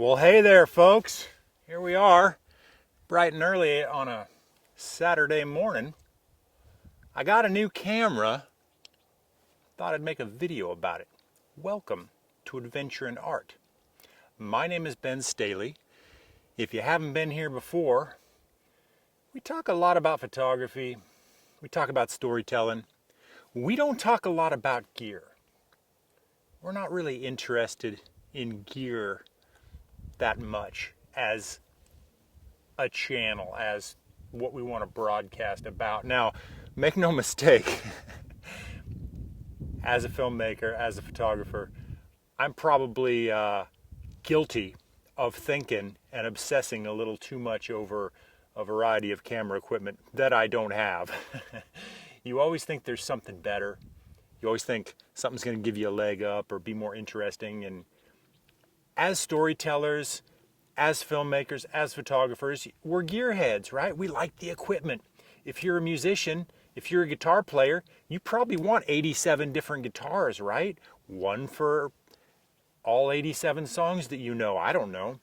Well, hey there, folks. Here we are, bright and early on a Saturday morning. I got a new camera. Thought I'd make a video about it. Welcome to Adventure in Art. My name is Ben Staley. If you haven't been here before, we talk a lot about photography. We talk about storytelling. We don't talk a lot about gear. We're not really interested in gear that much as a channel, as what we want to broadcast about. Now, make no mistake, as a filmmaker, as a photographer, I'm probably guilty of thinking and obsessing a little too much over a variety of camera equipment that I don't have. You always think there's something better. You always think something's going to give you a leg up or be more interesting. And as storytellers, as filmmakers, as photographers, we're gearheads, right? We like the equipment. If you're a musician, if you're a guitar player, you probably want 87 different guitars, right? One for all 87 songs that you know. I don't know.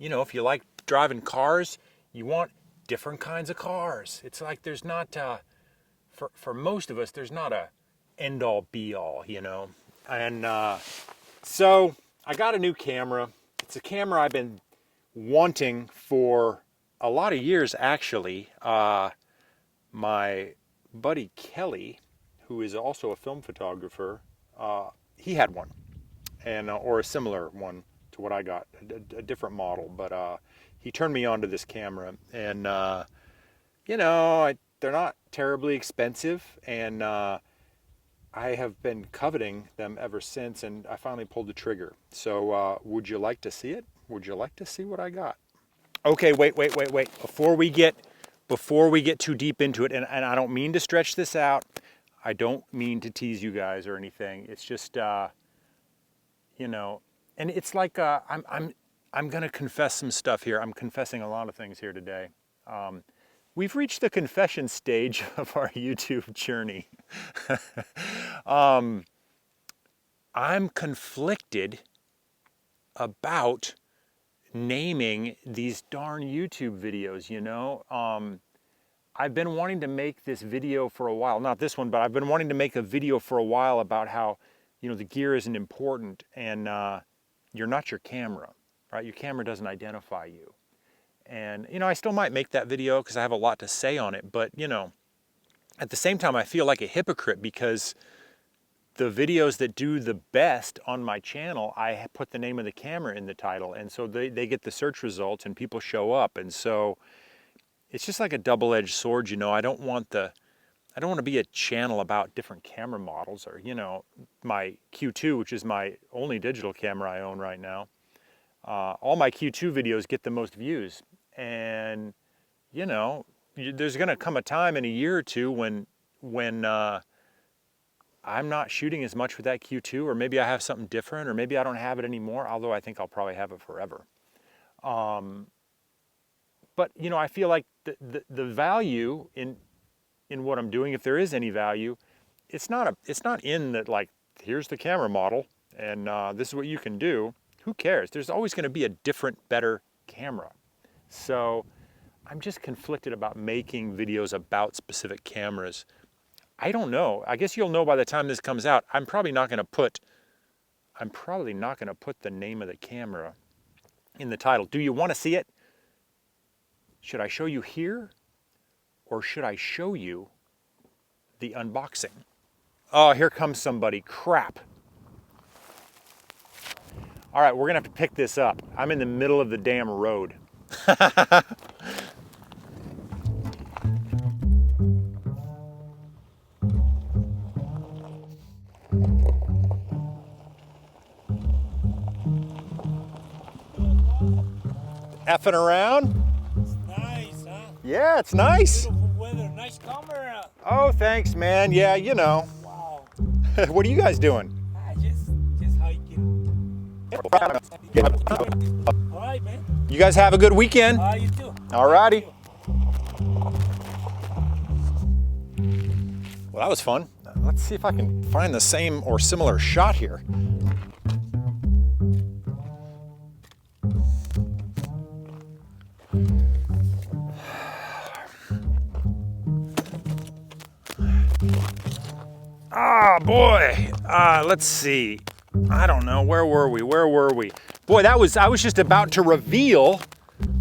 If you like driving cars, you want different kinds of cars. It's like there's not, for most of us, there's not a end-all, be-all, And so I got a new camera. It's a camera I've been wanting for a lot of years, actually. My buddy Kelly, who is also a film photographer, he had one, or a similar one to what I got, a different model. But he turned me on to this camera, and they're not terribly expensive, and I have been coveting them ever since, and I finally pulled the trigger. So would you like to see it? Would you like to see what I got? Okay, wait. Before we get too deep into it, and I don't mean to stretch this out. I don't mean to tease you guys or anything. It's just, and it's like I'm going to confess some stuff here. I'm confessing a lot of things here today. We've reached the confession stage of our YouTube journey. I'm conflicted about naming these darn YouTube videos, I've been wanting to make this video for a while. Not this one, but I've been wanting to make a video for a while about how, the gear isn't important and you're not your camera, right? Your camera doesn't identify you. And, I still might make that video because I have a lot to say on it. But, at the same time, I feel like a hypocrite because the videos that do the best on my channel, I put the name of the camera in the title. And so they get the search results and people show up. And so it's just like a double-edged sword, I don't want to be a channel about different camera models or, my Q2, which is my only digital camera I own right now. All my Q2 videos get the most views. And, there's going to come a time in a year or two when I'm not shooting as much with that Q2, or maybe I have something different, or maybe I don't have it anymore, although I think I'll probably have it forever. But, I feel like the value in what I'm doing, if there is any value, it's not in that, like, here's the camera model and this is what you can do. Who cares? There's always going to be a different, better camera. So I'm just conflicted about making videos about specific cameras. I don't know. I guess you'll know by the time this comes out. I'm probably not going to put the name of the camera in the title. Do you want to see it? Should I show you here? Or should I show you the unboxing? Oh, here comes somebody. Crap. All right, we're going to have to pick this up. I'm in the middle of the damn road. Effing around? It's nice, huh? Yeah, it's nice. Beautiful weather, nice camera. Oh, thanks, man. Yeah, Wow. What are you guys doing? Just hiking. All right, man. You guys have a good weekend. You too. All righty. Well, that was fun. Let's see if I can find the same or similar shot here. Ah, boy. Let's see. I don't know. Where were we? Boy, I was just about to reveal.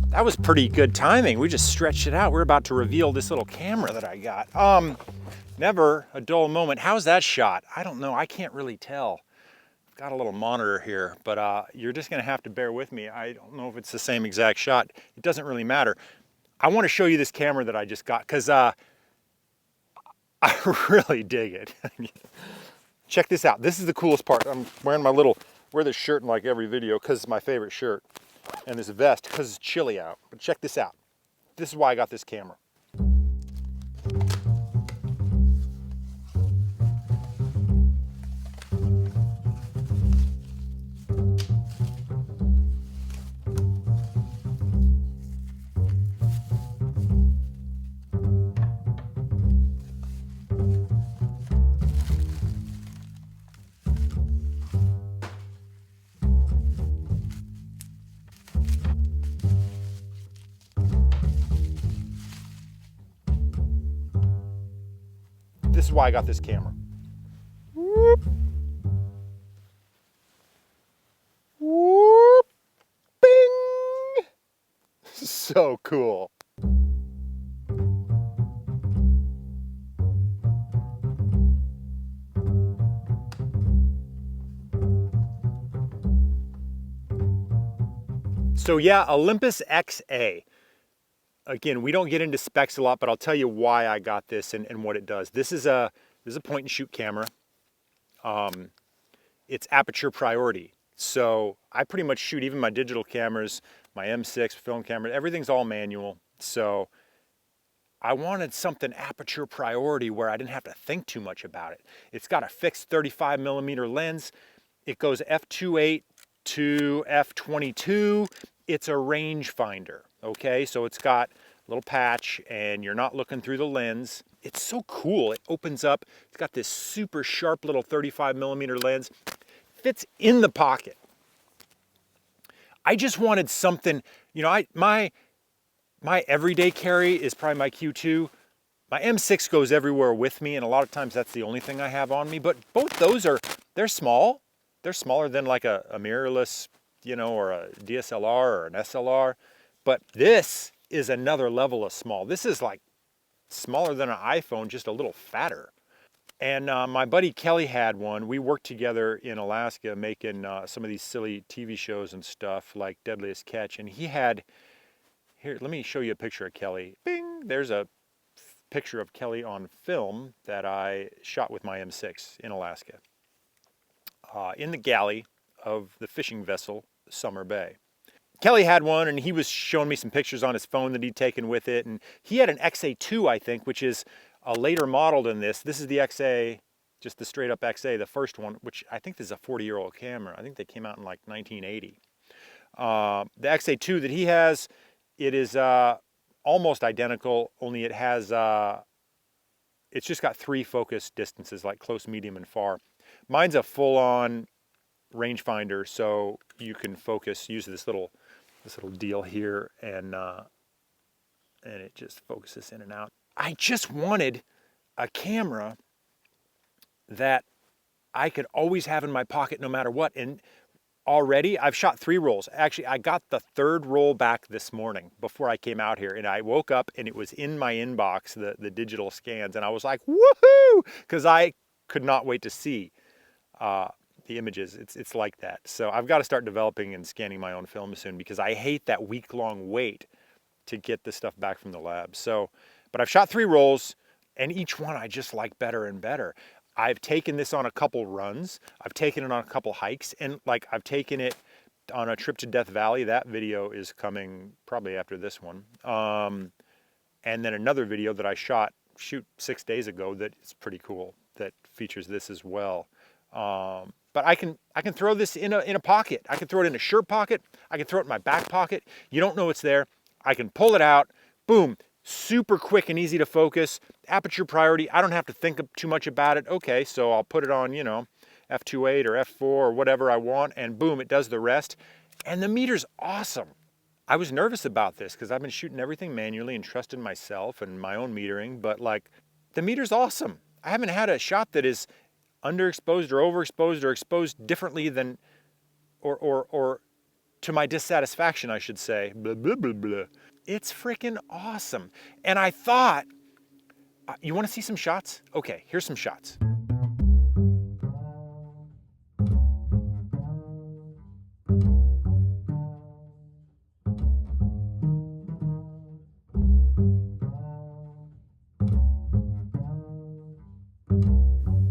That was pretty good timing. We just stretched it out. We're about to reveal this little camera that I got. Never a dull moment. How's that shot? I don't know. I can't really tell. I've got a little monitor here, but you're just gonna have to bear with me. I don't know if it's the same exact shot. It doesn't really matter. I want to show you this camera that I just got because I really dig it. Check this out. This is the coolest part. I'm wearing wear this shirt in like every video because it's my favorite shirt, and this vest because it's chilly out. But check this out. This is why I got this camera. This is why I got this camera. Whoop. Whoop. Bing! So cool. So yeah, Olympus XA. Again, we don't get into specs a lot, but I'll tell you why I got this and what it does. This is a point and shoot camera. It's aperture priority. So I pretty much shoot even my digital cameras, my M6 film camera, everything's all manual. So I wanted something aperture priority where I didn't have to think too much about it. It's got a fixed 35mm lens. It goes f2.8 to f22. It's a rangefinder, okay? So it's got a little patch and you're not looking through the lens. It's so cool. It opens up. It's got this super sharp little 35mm lens. Fits in the pocket. I just wanted something, you know, my everyday carry is probably my Q2. My M6 goes everywhere with me, and a lot of times that's the only thing I have on me, but both those they're small. They're smaller than like a mirrorless, you know, or a DSLR or an SLR, but this is another level of small. This is like smaller than an iPhone, just a little fatter. And my buddy Kelly had one. We worked together in Alaska making some of these silly TV shows and stuff like Deadliest Catch, and he had, here, let me show you a picture of Kelly. Bing, there's a picture of Kelly on film that I shot with my M6 in Alaska. In the galley of the fishing vessel, Summer Bay. Kelly had one, and he was showing me some pictures on his phone that he'd taken with it, and he had an XA2, I think, which is a later model than this. This is the XA, just the straight up XA, the first one, which I think this is a 40-year-old camera. I think they came out in like 1980. The XA2 that he has, it is almost identical, only it has, it's just got 3 focus distances, like close, medium, and far. Mine's a full-on rangefinder, so you can focus, use this little deal here, and it just focuses in and out. I just wanted a camera that I could always have in my pocket no matter what. And already I've shot 3 rolls. Actually, I got the 3rd roll back this morning before I came out here, and I woke up and it was in my inbox, the digital scans, and I was like, woohoo! Because I could not wait to see the images. It's like that. So I've got to start developing and scanning my own film soon, because I hate that week-long wait to get this stuff back from the lab. So, but I've shot 3 rolls, and each one I just like better and better. I've taken this on a couple runs. I've taken it on a couple hikes, and like I've taken it on a trip to Death Valley. That video is coming probably after this one. And then another video that I shoot 6 days ago that is pretty cool, that features this as well. But I can throw this in a pocket. I can throw it in a shirt pocket. I can throw it in my back pocket. You don't know it's there. I can pull it out. Boom. Super quick and easy to focus. Aperture priority. I don't have to think too much about it. Okay, so I'll put it on, you know, f2.8 or f4 or whatever I want, and boom, it does the rest. And the meter's awesome. I was nervous about this because I've been shooting everything manually and trusted myself and my own metering, but like, the meter's awesome. I haven't had a shot that is underexposed or overexposed or exposed differently than, or to my dissatisfaction, I should say. Blah, blah, blah, blah. It's freaking awesome. And I thought, you want to see some shots? Okay, here's some shots.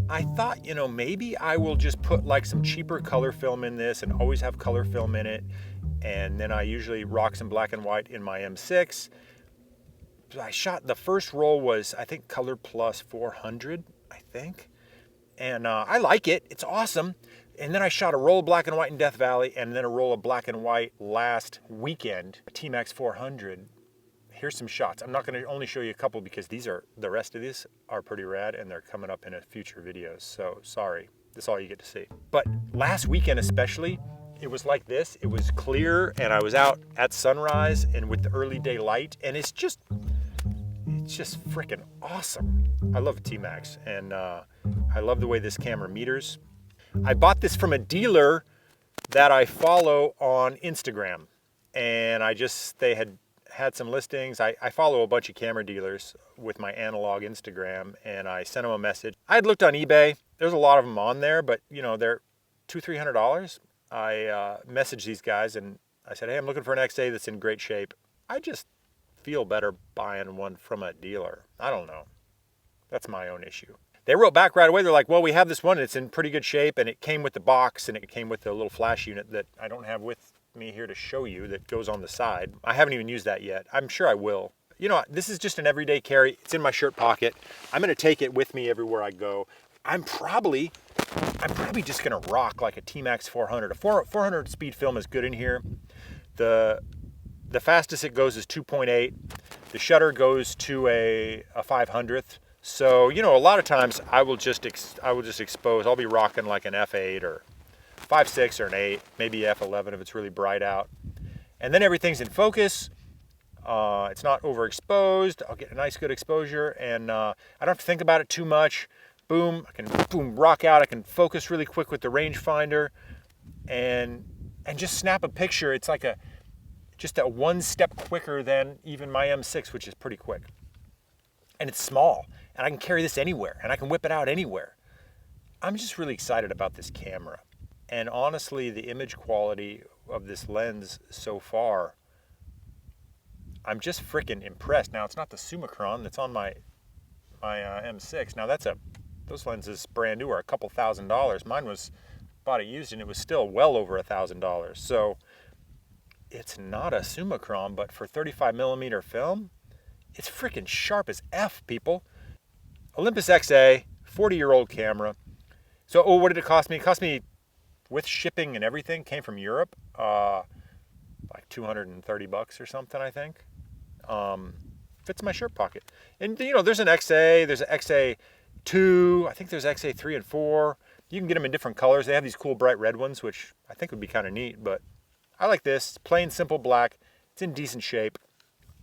I thought, you know, maybe I will just put like some cheaper color film in this and always have color film in it. And then I usually rock some black and white in my M6. I shot, the first roll was, I think, Color Plus 400, I think. And I like it. It's awesome. And then I shot a roll of black and white in Death Valley and then a roll of black and white last weekend, T-Max 400. Here's some shots. I'm not going to only show you a couple because the rest of these are pretty rad and they're coming up in a future videos. So sorry, that's all you get to see. But last weekend especially, it was like this. It was clear and I was out at sunrise and with the early day light, and it's just freaking awesome. I love T-Max, and I love the way this camera meters. I bought this from a dealer that I follow on Instagram, and they had some listings. I follow a bunch of camera dealers with my analog Instagram, and I sent them a message. I had looked on eBay. There's a lot of them on there, but you know, they're $200-300. I messaged these guys and I said, hey, I'm looking for an XA that's in great shape. I just feel better buying one from a dealer. I don't know. That's my own issue. They wrote back right away. They're like, well, we have this one. And it's in pretty good shape, and it came with the box, and it came with the little flash unit that I don't have with me here to show you that goes on the side. I haven't even used that yet. I'm sure I will. You know, this is just an everyday carry. It's in my shirt pocket. I'm going to take it with me everywhere I go. I'm probably just going to rock like a T-Max 400. A 400 speed film is good in here. The fastest it goes is 2.8. The shutter goes to a 500th. So, you know, a lot of times I will just expose. I'll be rocking like an f8 or 5.6 or an 8, maybe f11 if it's really bright out. And then everything's in focus. It's not overexposed. I'll get a nice good exposure, and I don't have to think about it too much. Boom, I can rock out. I can focus really quick with the rangefinder and just snap a picture. It's like just a one step quicker than even my M6, which is pretty quick. And it's small, and I can carry this anywhere, and I can whip it out anywhere. I'm just really excited about this camera. And honestly, the image quality of this lens so far, I'm just freaking impressed. Now, it's not the Summicron that's on my M6. Now, those lenses brand new are a couple $1,000s. Mine was bought it used, and it was still well over $1,000. So it's not a Summicron, but for 35mm film, it's freaking sharp as F, people. Olympus XA, 40-year-old camera. So, what did it cost me? It cost me, with shipping and everything, came from Europe, like $230 or something, I think. Fits my shirt pocket. And, you know, there's an XA, there's an XA2, I think there's XA3 and 4. You can get them in different colors. They have these cool bright red ones, which I think would be kind of neat, but I like this. It's plain, simple black. It's in decent shape.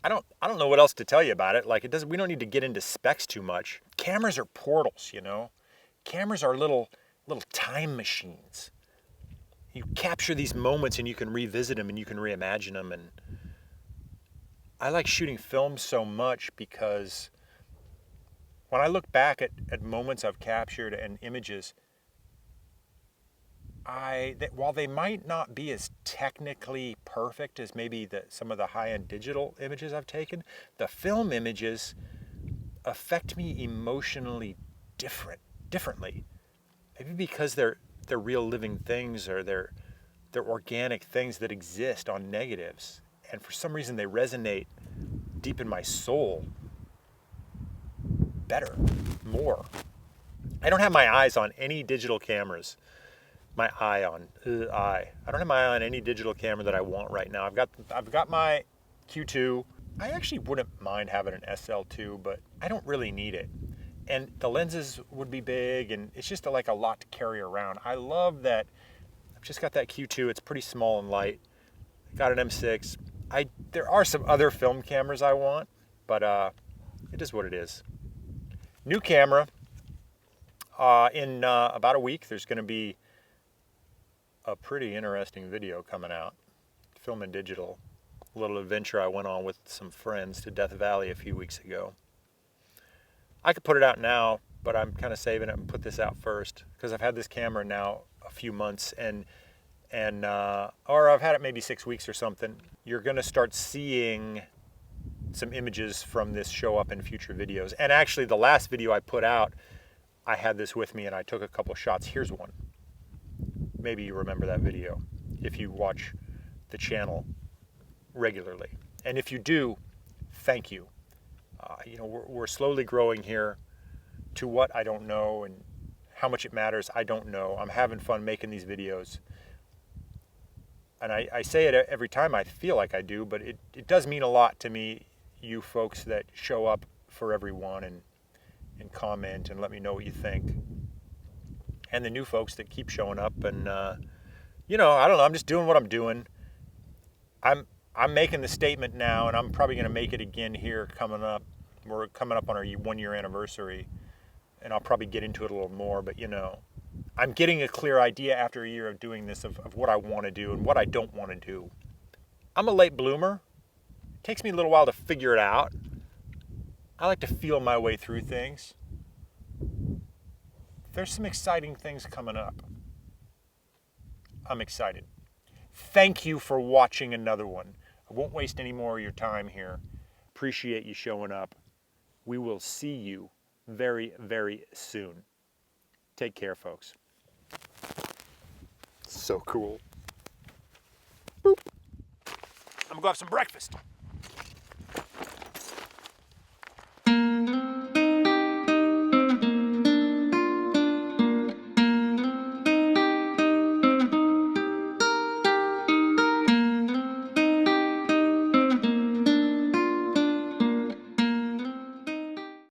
I don't know what else to tell you about it. Like, we don't need to get into specs too much. Cameras are portals, you know. Cameras are little time machines. You capture these moments and you can revisit them and you can reimagine them. And I like shooting film so much because when I look back at moments I've captured and images, while they might not be as technically perfect as maybe some of the high-end digital images I've taken, the film images affect me emotionally differently. Maybe because they're real living things, or they're organic things that exist on negatives, and for some reason they resonate deep in my soul better, more. I don't have my eyes on any digital cameras. I don't have my eye on any digital camera that I want right now. I've got my Q2. I actually wouldn't mind having an SL2, but I don't really need it. And the lenses would be big, and it's just like a lot to carry around. I love that I've just got that Q2. It's pretty small and light. Got an M6. There are some other film cameras I want, but it is what it is. New camera. In about a week, there's going to be a pretty interesting video coming out. Film and digital. A little adventure I went on with some friends to Death Valley a few weeks ago. I could put it out now, but I'm kind of saving it and put this out first because I've had this camera now a few months or I've had it maybe 6 weeks or something. You're going to start seeing some images from this show up in future videos. And actually, the last video I put out, I had this with me and I took a couple of shots. Here's one. Maybe you remember that video if you watch the channel regularly. And if you do, thank you. We're slowly growing here. To what, I don't know, and how much it matters, I don't know. I'm having fun making these videos. And I say it every time I feel like I do, but it does mean a lot to me, you folks that show up for everyone and comment and let me know what you think. And the new folks that keep showing up and, I don't know, I'm just doing what I'm doing. I'm making the statement now, and I'm probably going to make it again here coming up. We're coming up on our 1 year anniversary, and I'll probably get into it a little more, but I'm getting a clear idea after a year of doing this of what I want to do and what I don't want to do. I'm a late bloomer. It takes me a little while to figure it out. I like to feel my way through things. There's some exciting things coming up. I'm excited. Thank you for watching another one. I won't waste any more of your time here. Appreciate you showing up. We will see you very, very soon. Take care, folks. So cool. Boop. I'm gonna go have some breakfast.